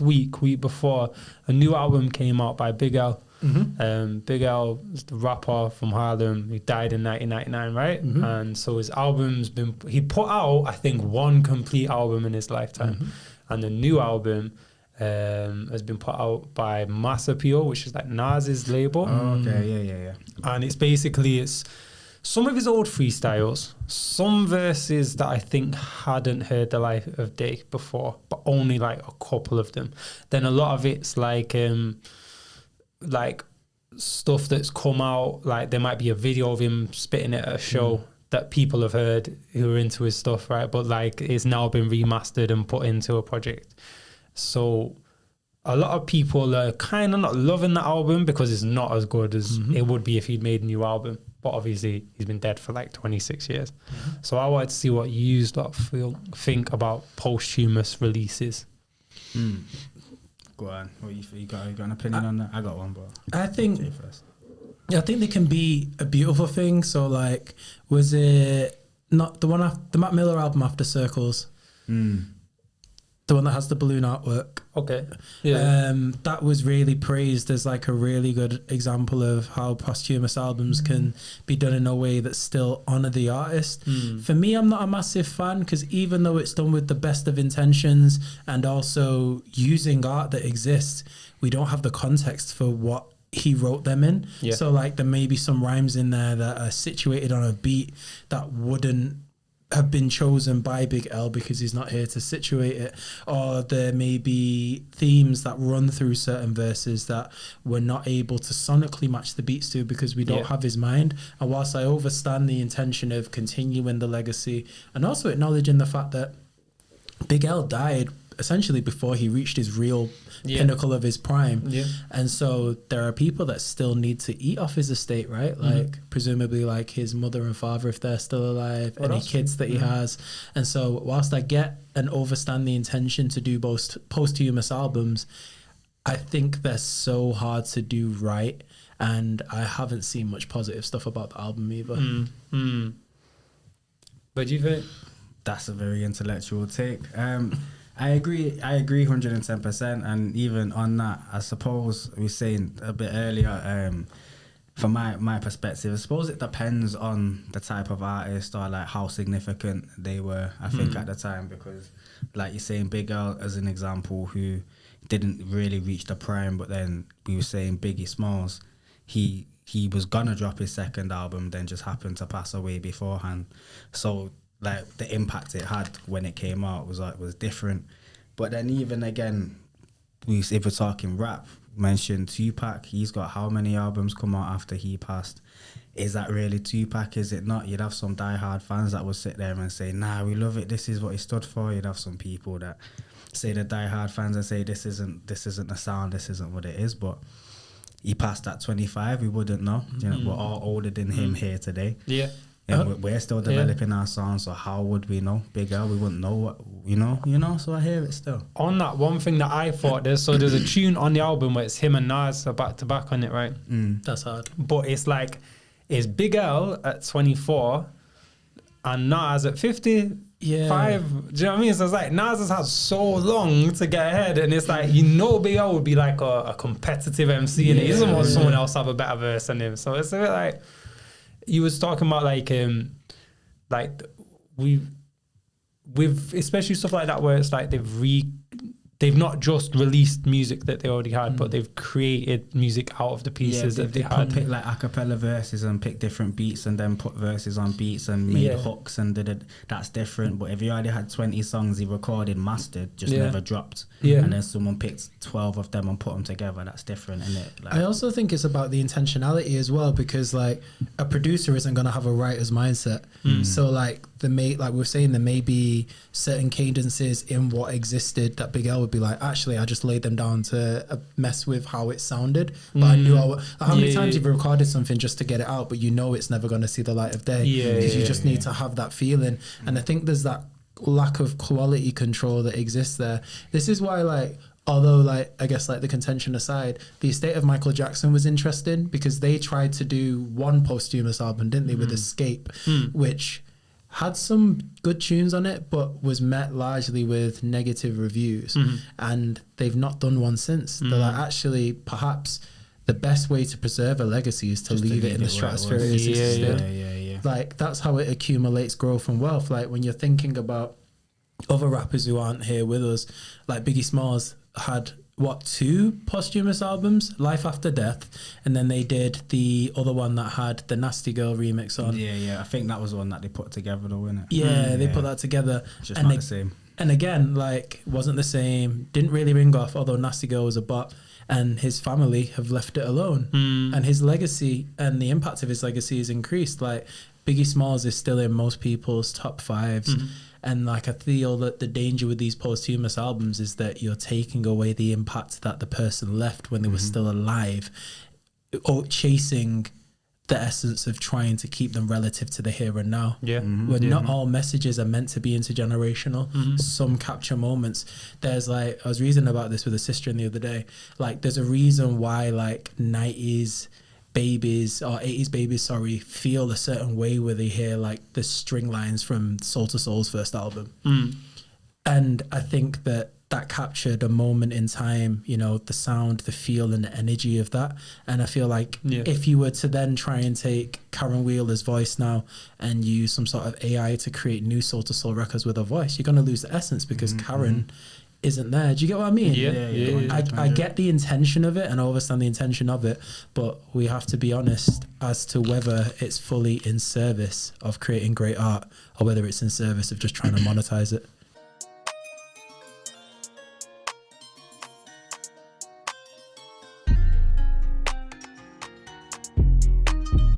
week before, a new album came out by Big L. Big L is the rapper from Harlem. He died in 1999, right? And so his album's he put out, I think, one complete album in his lifetime. And the new album has been put out by Mass Appeal, which is like Nas's label. Yeah. And it's some of his old freestyles, some verses that I think hadn't heard the light of day before, but only like a couple of them. Then a lot of it's like stuff that's come out, like there might be a video of him spitting it at a show that people have heard who are into his stuff, right? But like it's now been remastered and put into a project. So a lot of people are kind of not loving the album because it's not as good as it would be if he'd made a new album. But obviously he's been dead for like 26 years. So I wanted to see what you think about posthumous releases. Go on. What you got an opinion on that? I got one, but I think they can be a beautiful thing. So like, was it not the Mac Miller album After Circles? The one that has the balloon artwork. Okay. Yeah. That was really praised as like a really good example of how posthumous albums can be done in a way that still honor the artist. For me, I'm not a massive fan because even though it's done with the best of intentions and also using art that exists, we don't have the context for what he wrote them in. So like there may be some rhymes in there that are situated on a beat that wouldn't have been chosen by Big L because he's not here to situate it, or there may be themes that run through certain verses that we're not able to sonically match the beats to because we don't have his mind. And whilst I understand the intention of continuing the legacy and also acknowledging the fact that Big L died essentially before he reached his real pinnacle of his prime, and so there are people that still need to eat off his estate, right? Like presumably like his mother and father if they're still alive, any kids that he has. And so whilst I get and understand the intention to do both posthumous albums, I think they're so hard to do right, and I haven't seen much positive stuff about the album either. But do you think that's a very intellectual take? I agree 110%, and even on that, I suppose we were saying a bit earlier, from my perspective, I suppose it depends on the type of artist or like how significant they were, I think, at the time, because like you're saying, Big L as an example, who didn't really reach the prime, but then we were saying Biggie Smalls, he was gonna drop his second album, then just happened to pass away beforehand. So like the impact it had when it came out was different. But then even again, if we're talking rap, mentioned Tupac, he's got how many albums come out after he passed? Is that really Tupac? Is it not? You'd have some diehard fans that would sit there and say, nah, we love it, this is what he stood for. You'd have some people that say the diehard fans and say this isn't the sound, this isn't what it is. But he passed at 25, we wouldn't know. You know, we're all older than him here today. And we're still developing our songs, so how would we know? Big L, we wouldn't know what, you know, so I hear it still. On that, one thing that I thought, there's a tune on the album where it's him and Nas are back to back on it, right? That's hard. But it's like, it's Big L at 24 and Nas at 50. Do you know what I mean? So it's like Nas has had so long to get ahead, and it's like, Big L would be like a competitive MC, and he doesn't want someone else to have a better verse than him. So it's a bit like, you was talking about like with especially stuff like that where it's like they've not just released music that they already had, but they've created music out of the pieces that they had. Pick like a cappella verses and pick different beats and then put verses on beats and made hooks and did it. That's different. But if you already had 20 songs he recorded, mastered, just never dropped, and then someone picked 12 of them and put them together, that's different, isn't it? Like, I also think it's about the intentionality as well, because like a producer isn't going to have a writer's mindset. So like like we were saying, there may be certain cadences in what existed that Big L would be like, actually I just laid them down to mess with how it sounded, but I knew how many times you've recorded something just to get it out, but you know it's never going to see the light of day, because you just need to have that feeling. And I think there's that lack of quality control that exists there. This is why, like, although like I guess like the contention aside, the estate of Michael Jackson was interesting because they tried to do one posthumous album, didn't they, with Escape, which had some good tunes on it, but was met largely with negative reviews, and they've not done one since. They're like, actually, perhaps the best way to preserve a legacy is to leave it in the stratosphere. Like, that's how it accumulates growth and wealth. Like, when you're thinking about other rappers who aren't here with us, like Biggie Smalls had 2 posthumous albums, Life After Death, and then they did the other one that had the Nasty Girl remix on. I think that was the one that they put together though, innit? They put that together. It's just not the same. And again, like, wasn't the same, didn't really ring off, although Nasty Girl was a bop, and his family have left it alone. And his legacy and the impact of his legacy has increased. Like, Biggie Smalls is still in most people's top 5s. And like, I feel that the danger with these posthumous albums is that you're taking away the impact that the person left when they were still alive, or chasing the essence of trying to keep them relative to the here and now. When not all messages are meant to be intergenerational. Some capture moments. There's like, I was reasoning about this with a sister the other day. Like, there's a reason why like 90s babies, or 80s babies, sorry, feel a certain way where they hear like the string lines from Soul to Soul's first album. And I think that captured a moment in time, you know, the sound, the feel and the energy of that. And I feel like if you were to then try and take Karen Wheeler's voice now and use some sort of AI to create new Soul to Soul records with her voice, you're going to lose the essence, because Karen isn't there. Do you get what I mean? I get the intention of it, and I understand the intention of it, but we have to be honest as to whether it's fully in service of creating great art, or whether it's in service of just trying to monetize it.